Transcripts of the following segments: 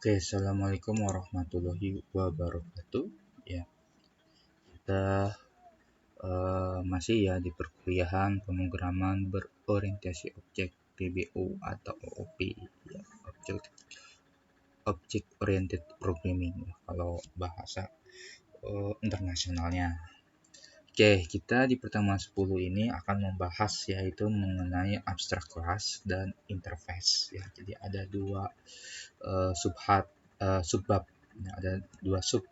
Oke, assalamualaikum warahmatullahi wabarakatuh. Ya, kita masih ya di perkuliahan pemrograman berorientasi objek (PBO) atau OOP, ya, Object Oriented Programming, ya, kalau bahasa internasionalnya. Oke, kita di pertemuan 10 ini akan membahas yaitu mengenai abstrak kelas dan interface. Ya, jadi ada dua subbab, ya, ada dua sub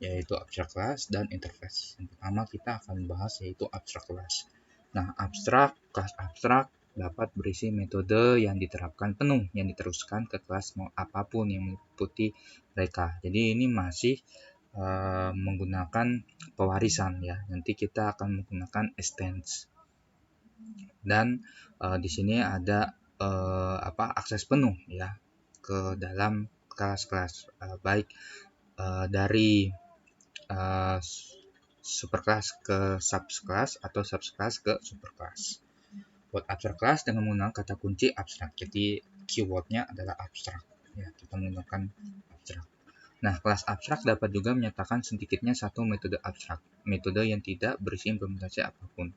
yaitu abstrak kelas dan interface. Yang pertama kita akan membahas yaitu abstrak kelas. Nah, kelas abstrak dapat berisi metode yang diterapkan penuh yang diteruskan ke kelas mau apapun yang meliputi mereka. Jadi ini masih menggunakan pewarisan ya. Nanti kita akan menggunakan extends. Dan di sini ada akses penuh ya ke dalam kelas-kelas baik dari superclass ke subclass atau subclass ke superclass. Buat abstrak kelas dengan menggunakan kata kunci abstrak. Jadi keywordnya adalah abstrak. Ya, kita menggunakan abstrak. Nah, kelas abstrak dapat juga menyatakan sedikitnya satu metode abstrak, metode yang tidak berisi implementasi apapun.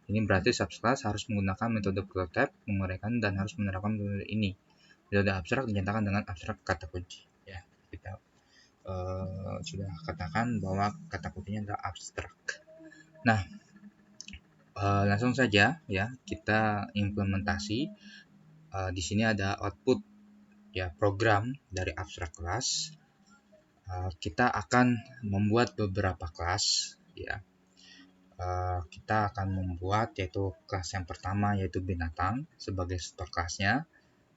Ini berarti subclass harus menggunakan metode prototype, menguraikan dan harus menerapkan metode ini. Metode abstrak dinyatakan dengan abstrak kata kunci. Ya, kita sudah katakan bahwa kata kuncinya adalah abstrak. Nah, langsung saja ya kita implementasi. Di sini ada output ya program dari abstrak kelas. Kita akan membuat beberapa kelas ya. Kita akan membuat yaitu kelas yang pertama yaitu binatang sebagai superkelasnya.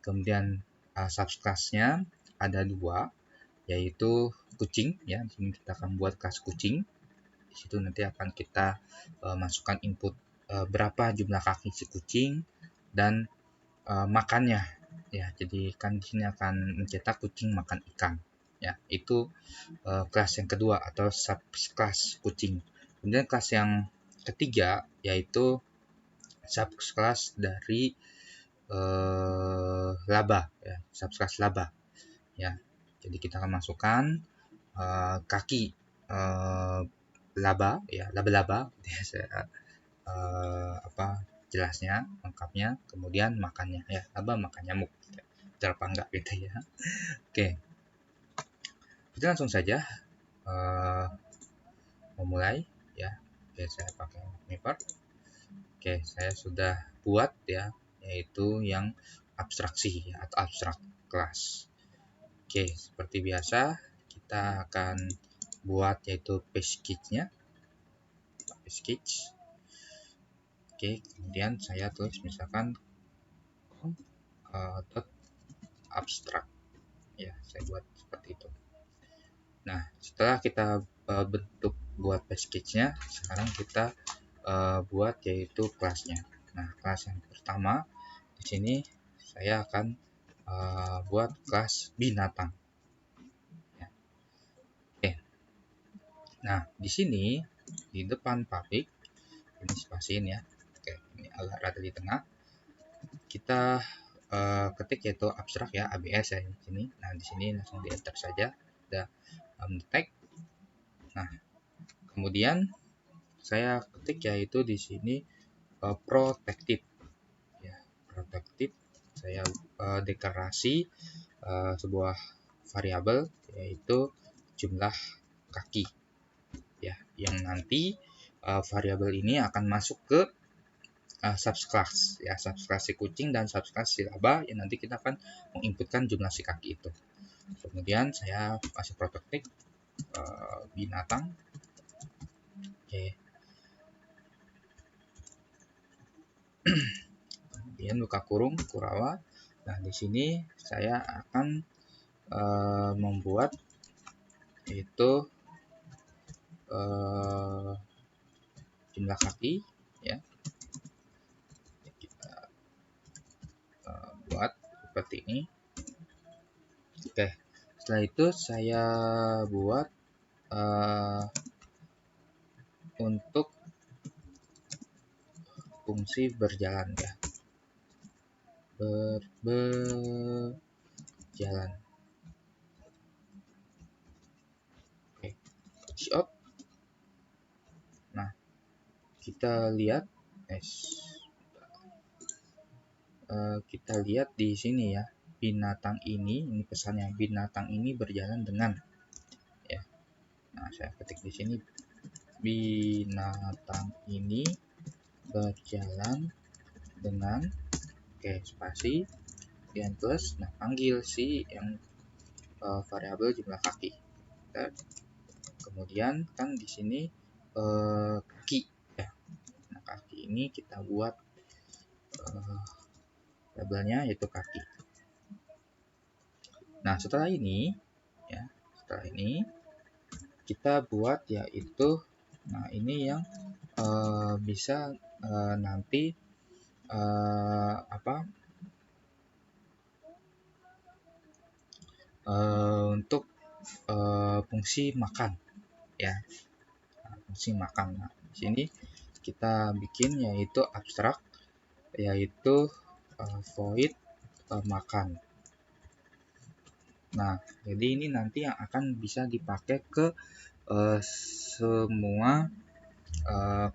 Kemudian subkelasnya ada dua yaitu kucing ya. Di sini kita akan buat kelas kucing. Di situ nanti akan kita masukkan input berapa jumlah kaki si kucing dan makannya ya. Jadi kan di sini akan mencetak kucing makan ikan ya. Itu kelas yang kedua atau subclass kucing. Kemudian kelas yang ketiga yaitu subclass dari laba ya, subclass laba ya. Jadi kita akan masukkan kaki laba ya, laba-laba ya, jelasnya lengkapnya, kemudian makannya ya, laba makan nyamuk, betul apa enggak gitu ya. Oke, kita langsung saja memulai ya. Oke, saya pakai Maper. Oke, saya sudah buat ya, yaitu yang abstraksi ya, atau abstrak kelas. Oke, seperti biasa kita akan buat yaitu package-nya. Package. Oke, kemudian saya tulis misalkan abstrak ya, saya buat seperti itu. Nah, setelah kita bentuk buat package-nya, sekarang kita buat yaitu kelasnya. Nah, kelas yang pertama di sini saya akan buat kelas binatang ya. Oke. Nah, di sini di depan public ini spasiin ya. Oke, ini agak rada di tengah. Kita ketik yaitu abstrak ya, ABS ya di sini. Nah, di sini langsung di enter saja. Ada tag. Nah, kemudian saya ketik yaitu di sini protected ya, protected. Saya deklarasi sebuah variabel yaitu jumlah kaki ya, yang nanti variabel ini akan masuk ke subclass ya, subclass si kucing dan subclass si laba yang nanti kita akan menginputkan jumlah si kaki itu. Kemudian saya kasih protected binatang. Oke. Kemudian buka kurung Kurawa. Nah, di sini saya akan membuat itu jumlah kaki ya. Kita buat seperti ini. Oke, setelah itu saya buat untuk fungsi berjalan ya, berjalan. cout. Nah, kita lihat kita lihat di sini ya, binatang ini pesannya, binatang ini berjalan dengan ya. Nah, saya ketik di sini, binatang ini berjalan dengan, spasi dan plus, nah panggil si yang variabel jumlah kaki. Kemudian kan di sini kaki ya. Nah, kaki ini kita buat labelnya yaitu kaki. Nah, setelah ini kita buat yaitu, nah ini yang bisa nanti untuk fungsi makan ya. Nah, fungsi makan. Nah, di sini kita bikin yaitu abstrak, yaitu void makan. Nah, jadi ini nanti yang akan bisa dipakai ke semua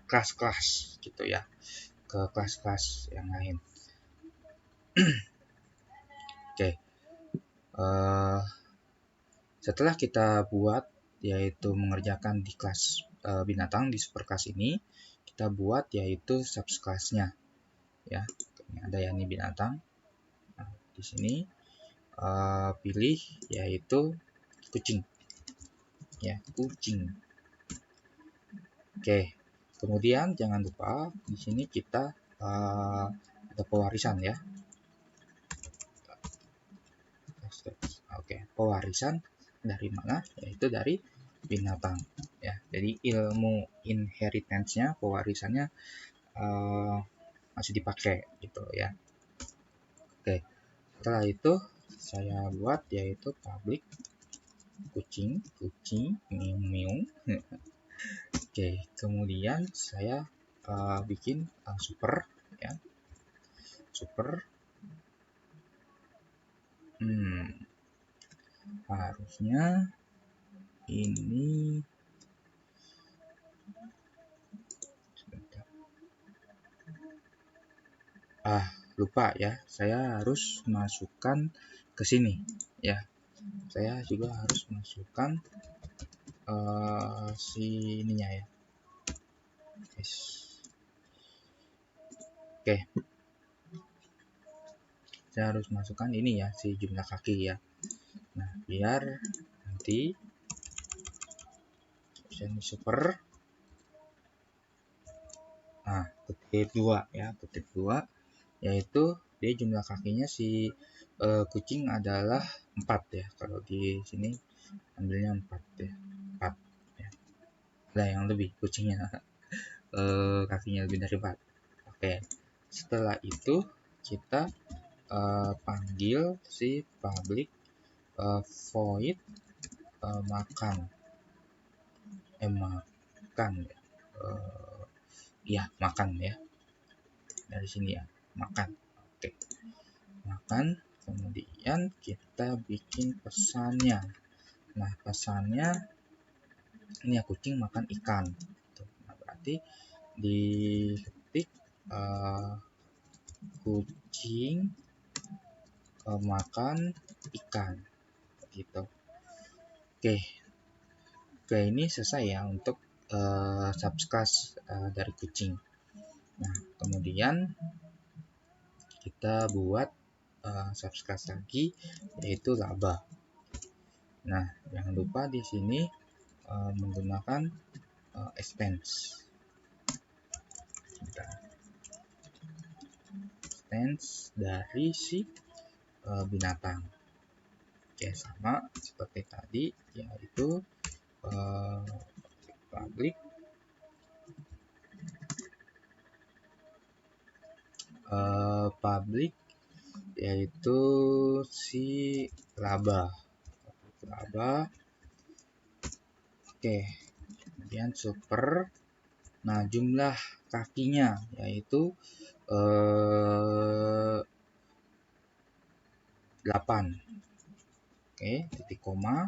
kelas-kelas gitu ya, ke kelas-kelas yang lain. Oke. Setelah kita buat yaitu mengerjakan di kelas binatang di superclass ini, kita buat yaitu subclassnya ya. Ini ada yang ini binatang. Nah, di sini pilih yaitu kucing ya, kucing. Oke, kemudian jangan lupa di sini kita ada pewarisan ya. Oke, pewarisan dari mana? Yaitu dari binatang ya. Jadi ilmu inheritance-nya, pewarisannya masih dipakai gitu ya. Oke, setelah itu saya buat yaitu public kucing miung. Oke, kemudian saya bikin super ya, super. Harusnya ini sebentar. Lupa ya, saya harus masukkan ke sini ya. Saya juga harus masukkan sininya ya. Oke. Saya harus masukkan ini ya, si jumlah kaki ya. Nah, biar nanti ini super. Nah, kutip 2 ya, kutip 2 yaitu dia jumlah kakinya si kucing adalah 4 ya. Kalau di sini ambilnya 4 ya. 4 ya. Ada yang lebih kucingnya kakinya lebih dari 4. Oke. Setelah itu kita panggil si public void makan ya, makan ya, dari sini ya, makan. Oke, makan. Kemudian kita bikin pesannya. Nah, pesannya ini ya, kucing makan ikan. Nah, berarti diketik kucing makan ikan gitu. Oke, ini selesai ya untuk subclass dari kucing. Nah, kemudian kita buat subclass lagi yaitu laba. Nah, jangan lupa di sini menggunakan extends. Extends dari si binatang. Oke, sama seperti tadi yaitu public yaitu si laba. Oke, kemudian super. Nah, jumlah kakinya yaitu 8. Oke, titik koma.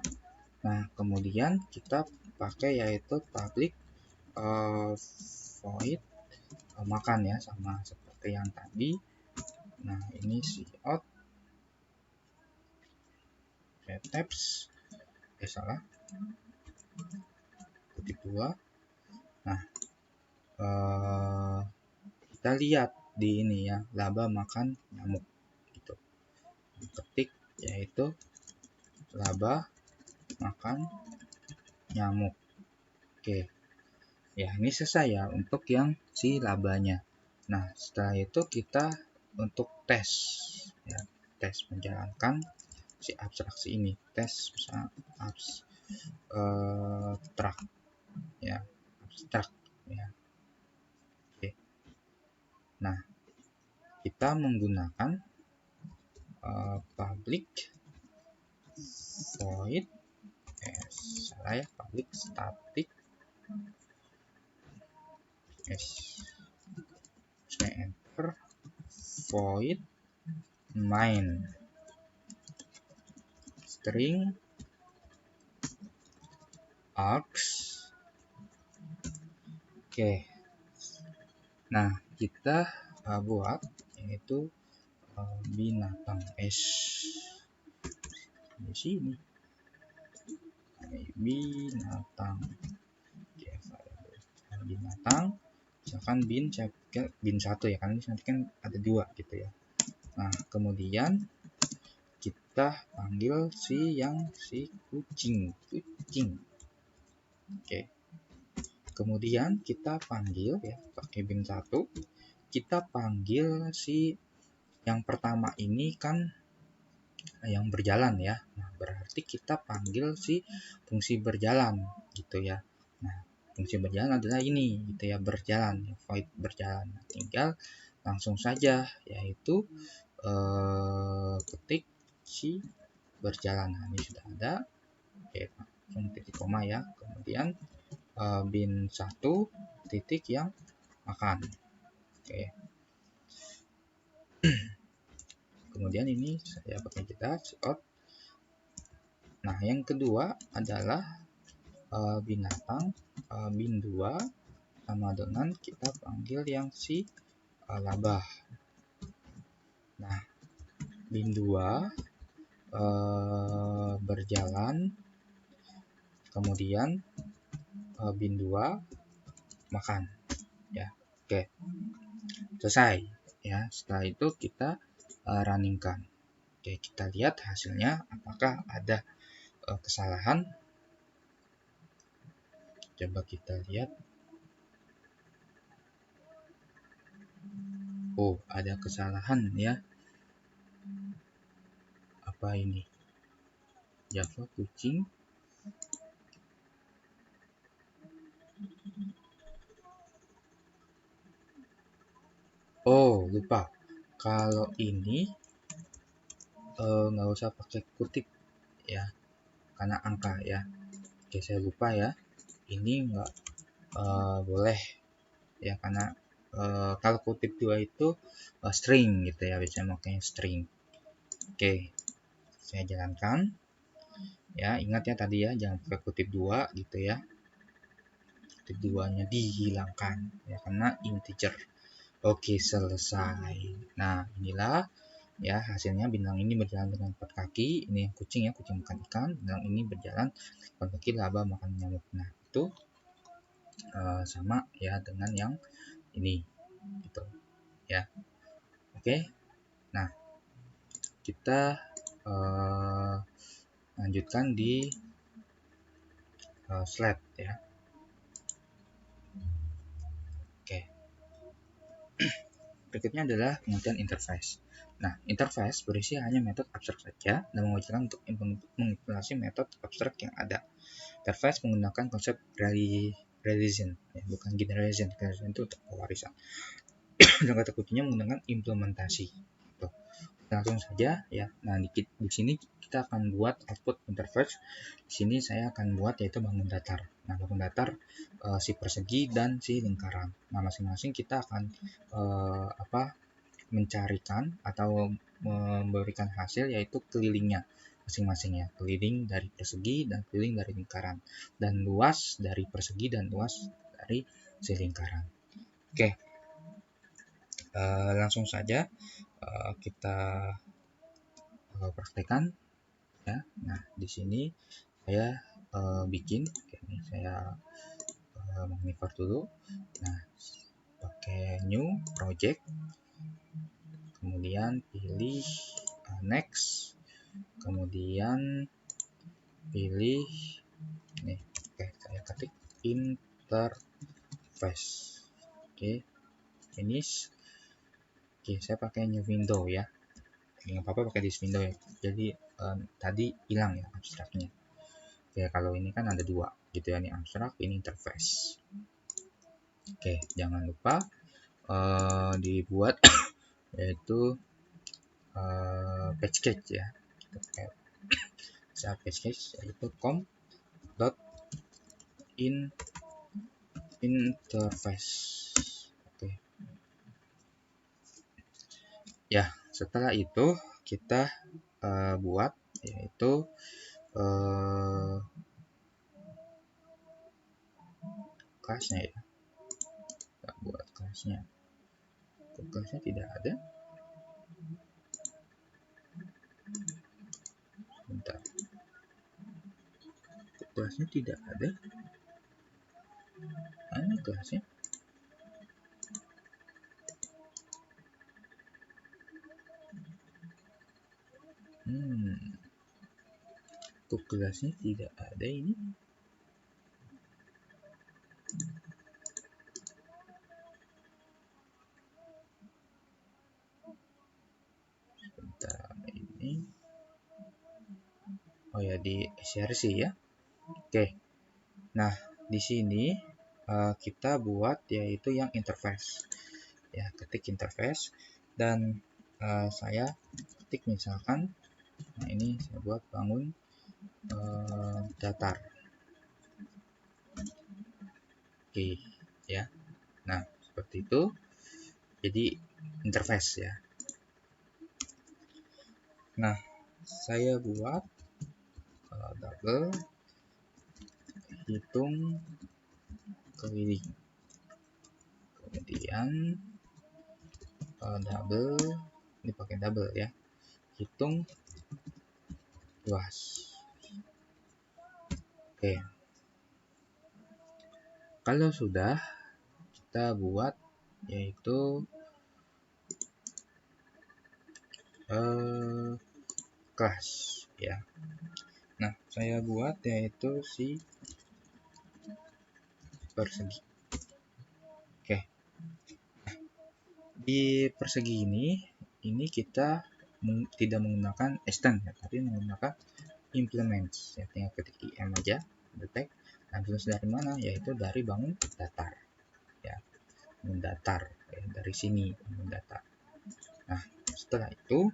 Nah, kemudian kita pakai yaitu public void makan ya, sama seperti yang tadi. Nah, ini cout tabs salah, kutip 2. Nah, kita lihat di ini ya, laba makan nyamuk gitu. Ketik yaitu laba makan nyamuk. Oke. Ya, ini selesai ya untuk yang si labanya. Nah, setelah itu kita untuk tes ya, tes menjalankan si abstraksi ini. Tes misalnya abstrak ya, abstrak ya. Oke. Nah, kita menggunakan public void salah ya, public static enter void main string args. Oke. Nah, kita buat yaitu binatang di sini. Binatang. Oke, binatang. Misalkan bin 1 ya, karena nanti kan ada 2 gitu ya. Nah, kemudian kita panggil si kucing. Oke. Kemudian kita panggil ya, pakai bin 1. Kita panggil si yang pertama ini kan yang berjalan ya. Nah, berarti kita panggil si fungsi berjalan gitu ya. Nah, fungsi berjalan adalah ini gitu ya, berjalan, void berjalan. Nah, tinggal langsung saja yaitu ketik si berjalan. Nah, ini sudah ada. Oke, langsung titik koma ya. Kemudian bin 1 titik yang makan. Oke. Kemudian ini saya pakai jeda cout. Nah, yang kedua adalah binatang bin 2 sama dengan kita panggil yang si laba. Nah, bin 2 berjalan, kemudian bin 2 makan ya. Oke, selesai ya. Setelah itu kita runningkan. Oke, kita lihat hasilnya apakah ada kesalahan. Coba kita lihat. Oh, ada kesalahan ya. Apa ini? Java kucing. Oh, lupa. Kalau ini nggak usah pakai kutip ya, karena angka ya. Oke, saya lupa ya. Ini nggak boleh ya, karena kalau kutip 2 itu string gitu ya, biasanya makanya string. Oke, saya jalankan ya. Ingat ya tadi ya, jangan pakai kutip 2 gitu ya. Kutip 2 nya dihilangkan ya, karena integer. Oke, selesai. Nah, inilah ya hasilnya. Bintang ini berjalan dengan 4 kaki. Ini yang kucing ya, kucing makan ikan. Bintang ini berjalan 4 kaki, laba makan nyamuk. Nah, itu sama ya dengan yang ini gitu ya. Oke. Nah, kita lanjutkan di slide ya. Oke. Berikutnya adalah pengertian interface. Nah, interface berisi hanya metode abstrak saja dan mewajibkan untuk mengimplementasi metode abstrak yang ada. Interface menggunakan konsep relation, ya, bukan generation. Generation itu untuk pewarisan. Dan kata kuncinya menggunakan implementasi. Tuh. Langsung saja ya. Nah, di sini kita akan buat output interface. Di sini saya akan buat yaitu bangun datar. Nah, bangun datar si persegi dan si lingkaran. Nah, masing-masing kita akan mencarikan atau memberikan hasil yaitu kelilingnya. masing-masing ya, keliling dari persegi dan keliling dari lingkaran, dan luas dari persegi dan luas dari si lingkaran. Oke, langsung saja kita praktekkan ya. Nah, di sini saya bikin, ini saya monitor dulu. Nah, pakai new project, kemudian pilih next, kemudian pilih nih, oke, saya ketik interface. Oke, finish. Oke, saya pakai new window ya, nggak apa-apa pakai this window ya, jadi tadi hilang ya abstraknya. Oke, kalau ini kan ada dua gitu ya, ini abstrak, ini interface. Oke, jangan lupa dibuat yaitu page cache ya. Kita page cache yaitu com.in_interface. Oke. Ya, setelah itu kita buat yaitu kelasnya ya. Kita buat kelasnya. Kelasnya tidak ada. Bentar. Kelasnya tidak ada. Mana kelasnya? Kok kelasnya tidak ada ini? Bentar, ini. Oh ya, di src ya. Oke. Nah, di sini kita buat yaitu yang interface. Ya, ketik interface dan saya ketik misalkan, nah ini saya buat bangun datar. Oke, ya. Nah, seperti itu. Jadi interface ya. Nah, saya buat double hitung keliling, kemudian double, ini pakai double ya, hitung luas. Oke, kalau sudah kita buat yaitu kelas ya. Nah, saya buat yaitu si persegi. Oke, nah, di persegi ini kita tidak menggunakan extend ya, tapi menggunakan implements ya. Tinggal ketik im aja, detect. Nah, terus dari mana? Yaitu dari bangun datar ya, bangun datar ya, dari sini bangun datar. Nah, setelah itu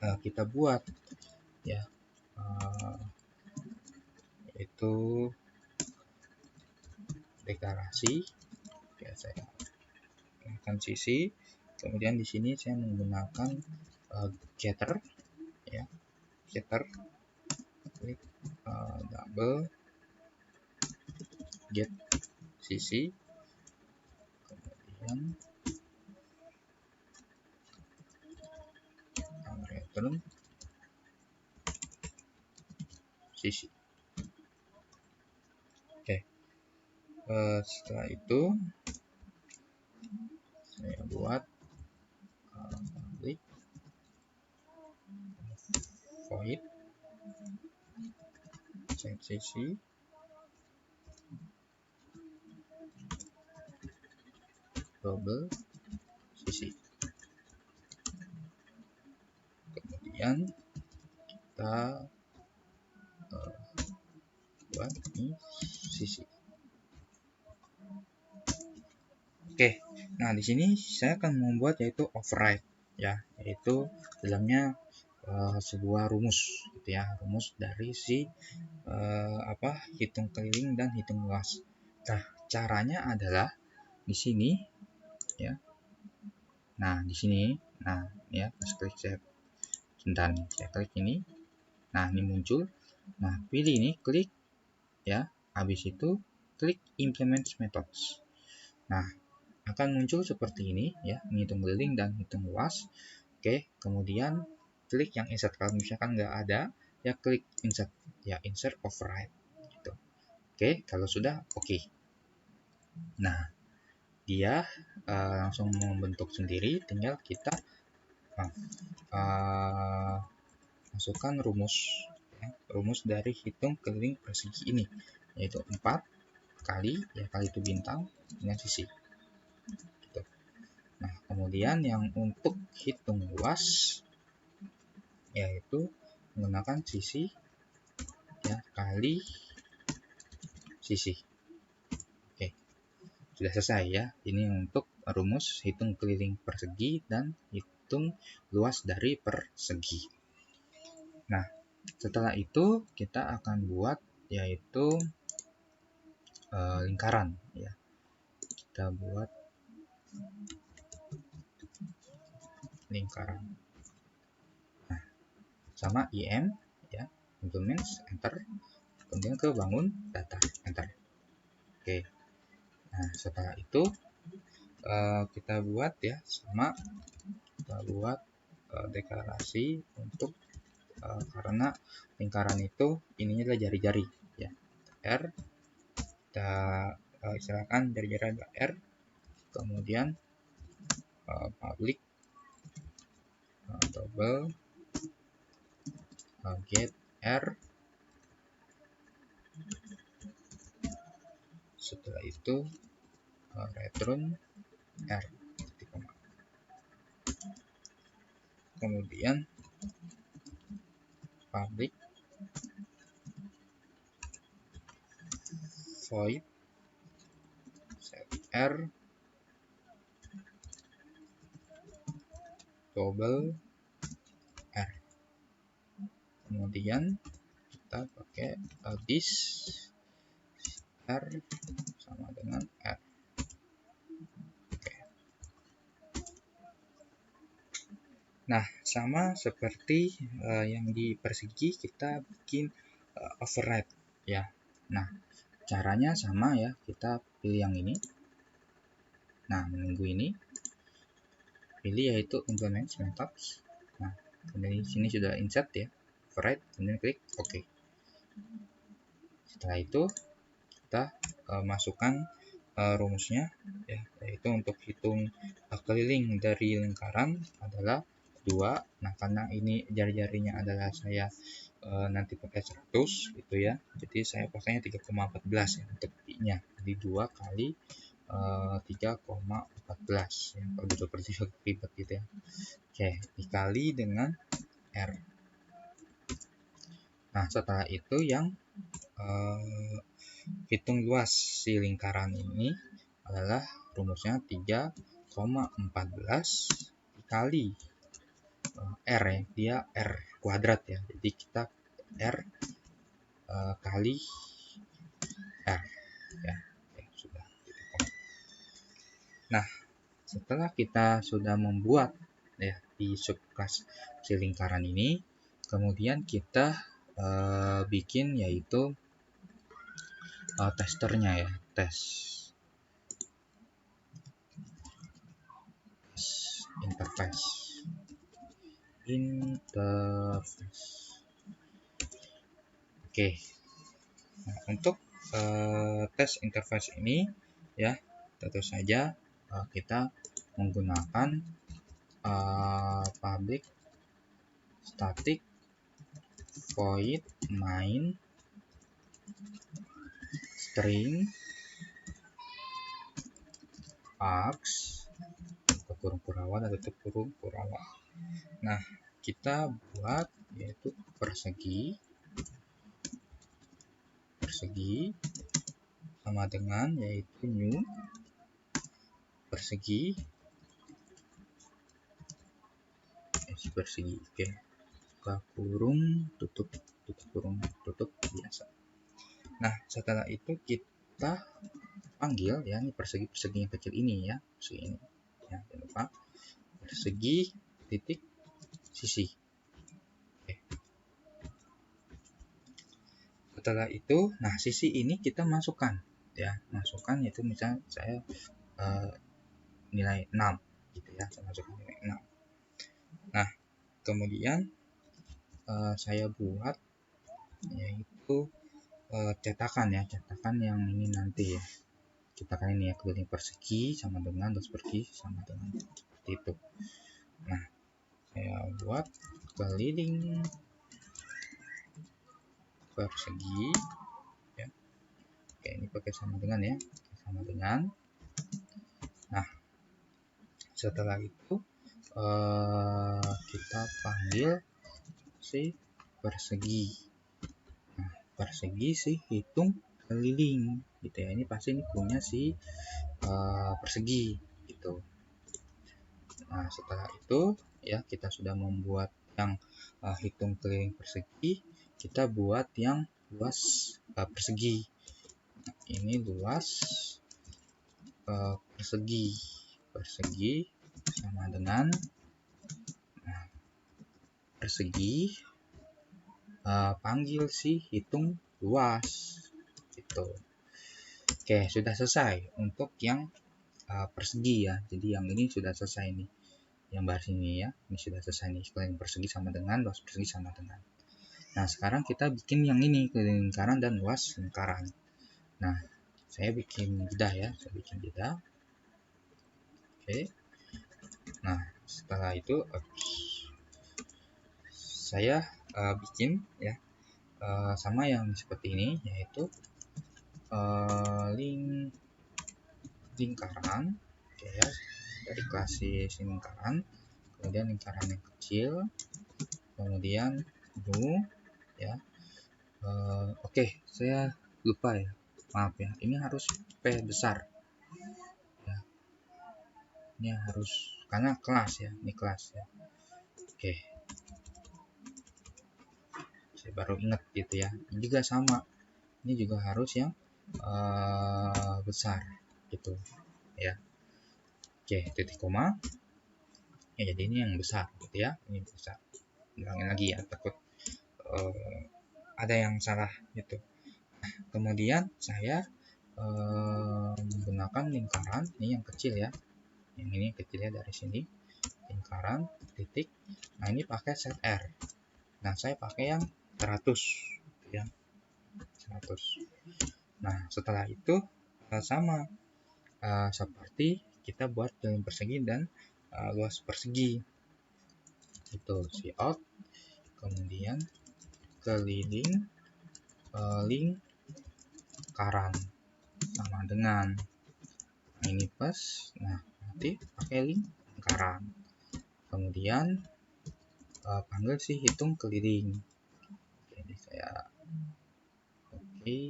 kita buat ya yaitu deklarasi ya, saya akan sisi, kemudian di sini saya menggunakan getter ya, getter, klik double get sisi, kemudian return sisi. Oke, setelah itu saya buat public void set sisi double sisi, kemudian kita buat ini sisi. Oke, nah di sini saya akan membuat yaitu override ya, yaitu dalamnya sebuah rumus gitu ya, rumus dari si hitung keliling dan hitung luas. Nah, caranya adalah di sini ya. Nah, di sini, nah ya, pas klik saya sebentar nih, saya klik ini. Nah, ini muncul. Nah, pilih ini, klik ya. Habis itu klik implement methods. Nah, akan muncul seperti ini ya, menghitung keliling dan hitung luas. Oke, kemudian klik yang insert. Kalau misalkan nggak ada, ya klik insert, ya insert override gitu. Oke, kalau sudah oke. Nah, dia langsung membentuk sendiri, tinggal kita masukkan rumus ya, rumus dari hitung keliling persegi ini, yaitu 4 kali ya, kali itu bintang dengan sisi gitu. Nah, kemudian yang untuk hitung luas yaitu menggunakan sisi ya, kali sisi. Oke, sudah selesai ya. Ini untuk rumus hitung keliling persegi dan hitung luas dari persegi. Nah, setelah itu kita akan buat yaitu lingkaran ya. Kita buat lingkaran. Nah, sama im ya, implements enter, kemudian ke bangun data enter. Oke. Nah, setelah itu kita buat ya, sama kita buat deklarasi untuk karena lingkaran itu ininya adalah jari-jari ya. R kita istilahkan jari-jari adalah R, kemudian public double get R, setelah itu return R, kemudian public void set R double R, kemudian kita pakai this R sama dengan R. Oke. Nah, sama seperti yang di persegi, kita bikin override ya. Nah, caranya sama ya, kita pilih yang ini. Nah, menunggu ini, pilih yaitu implement methods. Nah, kemudian di sini sudah insert ya, override, kemudian klik OK. Setelah itu kita masukkan rumusnya ya, yaitu untuk hitung keliling dari lingkaran adalah 2. Nah, karena ini jari-jarinya adalah saya nanti pakai 100 gitu ya, jadi saya pakainya 3,14 ya untuk pi-nya. Jadi 2 kali 3,14 ya, kalau seperti ribet gitu ya. Oke, dikali dengan R. Nah, setelah itu yang hitung luas si lingkaran ini adalah rumusnya 3,14 dikali R ya, dia R kuadrat ya, jadi kita R kali R ya. Oke, sudah. Nah, setelah kita sudah membuat ya di subclass si lingkaran ini, kemudian kita bikin yaitu testernya ya, tes interface. Oke. Nah, untuk tes interface ini ya, tentu saja kita menggunakan public static void main string args kurung kurawan atau tutup kurung kurawan. Nah, kita buat yaitu persegi sama dengan yaitu new persegi oke, buka kurung tutup kurung tutup biasa. Nah, setelah itu kita panggil ya, ini persegi yang kecil ini ya, persegi ini ya, jangan lupa persegi titik sisi. Oke. Setelah itu, nah sisi ini kita masukkan ya, masukkan yaitu misalnya saya nilai 6 gitu ya, saya masukkan nilai 6. Nah, kemudian saya buat yaitu cetakan ya, cetakan yang ini nanti ya. Cetakan ini ya, keliling persegi sama dengan luas persegi sama dengan seperti itu. Nah, saya buat keliling persegi ya. Oke, ini pakai sama dengan ya, sama dengan. Nah, setelah itu kita panggil si persegi. Nah, persegi sih hitung keliling gitu ya. Ini pasti ini punya si persegi gitu. Nah, setelah itu ya kita sudah membuat yang hitung keliling persegi, kita buat yang luas persegi. Nah, ini luas persegi sama dengan persegi panggil si hitung luas gitu. Oke, sudah selesai untuk yang persegi ya. Jadi yang ini sudah selesai nih, yang baris ini ya, ini sudah selesai nih, keliling persegi sama dengan luas persegi sama dengan. Nah, sekarang kita bikin yang ini, keliling lingkaran dan luas lingkaran. Nah, saya bikin jeda ya, saya bikin jeda. Oke. Nah, setelah itu saya bikin ya sama yang seperti ini, yaitu lingkaran. Oke ya, dari klasis lingkaran, kemudian lingkaran yang kecil, kemudian blue ya. Oke, saya lupa ya, maaf ya, ini harus P besar ya, ini harus karena kelas ya, ini kelas ya. Oke, saya baru ingat gitu ya. Ini juga sama, ini juga harus yang besar gitu ya. Oke, titik koma ya, jadi ini yang besar gitu ya, ini besar. Ulangin lagi ya, takut ada yang salah gitu. Kemudian saya menggunakan lingkaran ini yang kecil ya, yang ini kecilnya dari sini, lingkaran titik. Nah, ini pakai set R. Nah, saya pakai yang 100 ya, 100. Nah, setelah itu sama seperti kita buat keliling persegi dan luas persegi. Itu si out, kemudian keliling lingkaran sama dengan ini plus. Nah, nanti pakai lingkaran, kemudian panggil si hitung keliling. Jadi saya oke.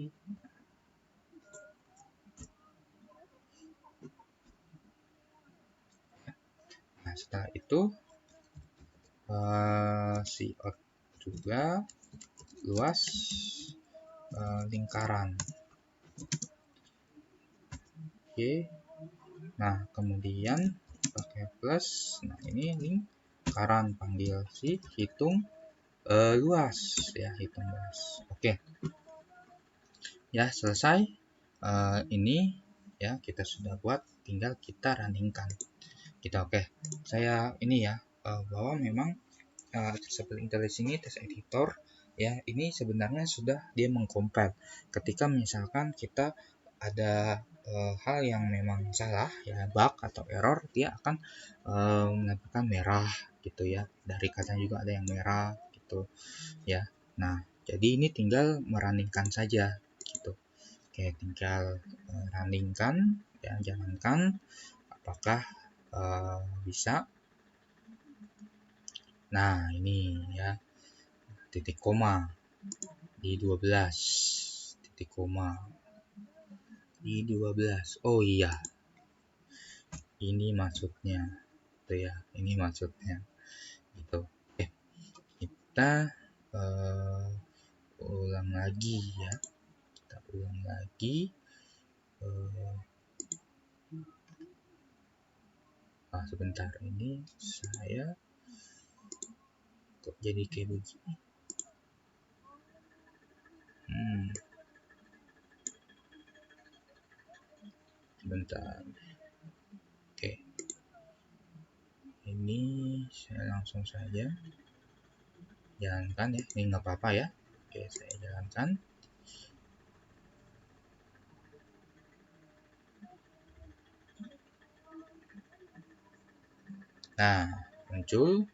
Nah, setelah itu si out juga luas lingkaran. Oke. Nah, kemudian pakai plus. Nah, ini lingkaran, panggil si hitung luas ya, hitung luas. Oke. Ya, selesai. Ini ya kita sudah buat, tinggal kita runningkan. Kita oke. Saya ini ya bahwa memang Disable Intelligence ini test editor ya, ini sebenarnya sudah dia mengcompile. Ketika misalkan kita ada hal yang memang salah ya, bug atau error, dia akan menyatakan merah gitu ya. Dari katanya juga ada yang merah gitu ya. Nah, jadi ini tinggal merunningkan saja gitu. Oke, tinggal runningkan ya, jalankan apakah bisa. Nah, ini ya, titik koma di 12, titik koma di 12. Oh iya, ini maksudnya itu ya, ini maksudnya gitu. Kita ulang lagi ya, kita ulang lagi. Sebentar, ini saya kok jadi kayak begini. Bentar. Oke, ini saya langsung saja jalankan ya, ini nggak apa-apa ya. Oke, saya jalankan. Nah, muncul.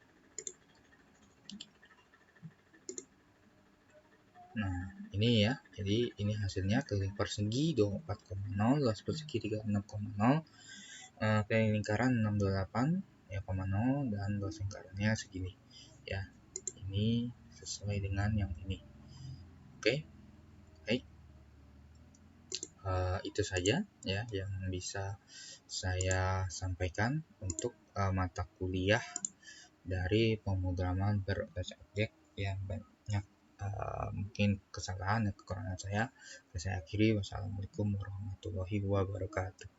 Nah, ini ya, jadi ini hasilnya keliling persegi 24,0, luas persegi 36,0, keliling lingkaran 628 ya, 0, dan luas lingkarannya segini ya. Ini sesuai dengan yang ini. Oke, baik. Itu saja ya yang bisa saya sampaikan untuk mata kuliah dari pemrograman berbasis objek yang banyak mungkin kesalahan dan kekurangan saya akhiri. Wassalamualaikum warahmatullahi wabarakatuh.